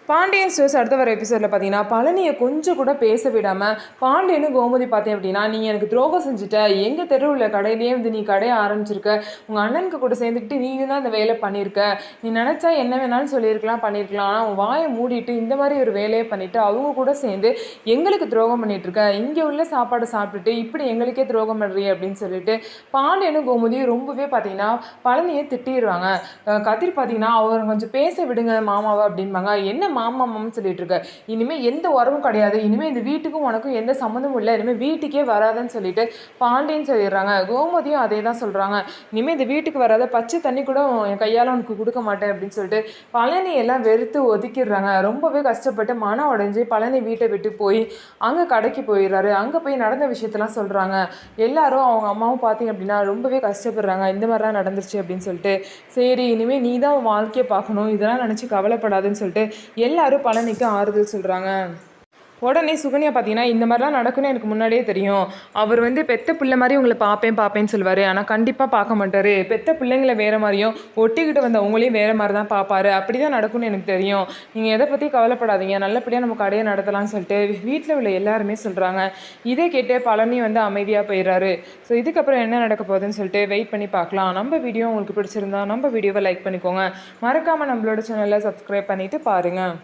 Pandian stores அடுத்த வர எபிசோடில் பார்த்தீங்கன்னா பழனியை கொஞ்சம் கூட பேச விடாமல் பாண்டியனும் கோமதி பார்த்தேன் அப்படின்னா நீ எனக்கு துரோகம் செஞ்சுட்ட, எங்கள் தெருவில் கடையிலேயே வந்து நீ கடையை ஆரம்பிச்சிருக்க, உங்கள் அண்ணனுக்கு கூட சேர்ந்துக்கிட்டு நீயும் தான் அந்த வேலை பண்ணியிருக்க, நீ நினச்சா என்ன வேணாலும் சொல்லியிருக்கலாம் பண்ணியிருக்கலாம், ஆனால் உன் வாயை மூடிட்டு இந்த மாதிரி ஒரு வேலையை பண்ணிவிட்டு அவங்க கூட சேர்ந்து எங்களுக்கு துரோகம் பண்ணிகிட்ருக்க, இங்கே உள்ள சாப்பாடு சாப்பிட்டுட்டு இப்படி எங்களுக்கே துரோகம் பண்ணுறிய அப்படின்னு சொல்லிட்டு பாண்டியனும் கோமதியும் ரொம்பவே பார்த்தீங்கன்னா பழனியை திட்டிடுவாங்க. கதிர் பார்த்தீங்கன்னா அவர் கொஞ்சம் பேச விடுங்க மாமாவை அப்படின்பாங்க. என்ன மாமா மாமான்னு சொல்லிட்டு இருக்க, இனிமேல் எந்த உறவும் கிடையாது, இனிமேல் இந்த வீட்டுக்கும் உனக்கும் எந்த சம்மந்தமும் இல்லை, இனிமேல் வீட்டுக்கே வராதுன்னு சொல்லிட்டு பாண்டியன்னு சொல்லிடுறாங்க. கோமதியும் அதே தான் சொல்கிறாங்க, இனிமேல் இந்த வீட்டுக்கு வராத, பச்சை தண்ணி கூட என் கையால் உனக்கு கொடுக்க மாட்டேன் அப்படின்னு சொல்லிட்டு பழனி எல்லாம் வெறுத்து ஒதுக்கிடுறாங்க. ரொம்பவே கஷ்டப்பட்டு மனம் உடைஞ்சு பழனி வீட்டை விட்டு போய் அங்கே கடைக்கு போயிடுறாரு. அங்கே போய் நடந்த விஷயத்தெல்லாம் சொல்கிறாங்க. எல்லாரும் அவங்க அம்மாவும் பார்த்தீங்க அப்படின்னா ரொம்பவே கஷ்டப்படுறாங்க, இந்த மாதிரிலாம் நடந்துருச்சு அப்படின்னு சொல்லிட்டு. சரி இனிமேல் நீ தான் உன் வாழ்க்கையை பார்க்கணும், இதெல்லாம் நினச்சி கவலைப்படாதுன்னு சொல்லிட்டு எல்லாரும் பழனிக்கு ஆறுதல் சொல்கிறாங்க. உடனே சுகன்யா பார்த்தீங்கன்னா இந்த மாதிரிலாம் நடக்குன்னு எனக்கு முன்னாடியே தெரியும், அவர் வந்து பெத்த பிள்ளை மாதிரி உங்களை பார்ப்பேன்னு சொல்லுவார், ஆனால் கண்டிப்பாக பார்க்க மாட்டார், பெத்த பிள்ளைங்களை வேறு மாதிரியும் ஒட்டிக்கிட்டு வந்த உங்களையும் வேறு மாதிரி தான் பார்ப்பாரு, அப்படி தான் நடக்கும்னு எனக்கு தெரியும், நீங்கள் எதை பற்றி கவலைப்படாதீங்க, நல்லபடியாக நம்ம கடையை நடத்தலாம்னு சொல்லிட்டு வீட்டில் உள்ள எல்லாருமே சொல்கிறாங்க. இதை கேட்டு பழனி வந்து அமைதியாக போயிடுறாரு. ஸோ இதுக்கப்புறம் என்ன நடக்க போகுதுன்னு சொல்லிட்டு வெயிட் பண்ணி பார்க்கலாம். நம்ம வீடியோ உங்களுக்கு பிடிச்சிருந்தா நம்ம வீடியோவை லைக் பண்ணிக்கோங்க, மறக்காமல் நம்மளோட சேனலை சப்ஸ்கிரைப் பண்ணிவிட்டு பாருங்கள்.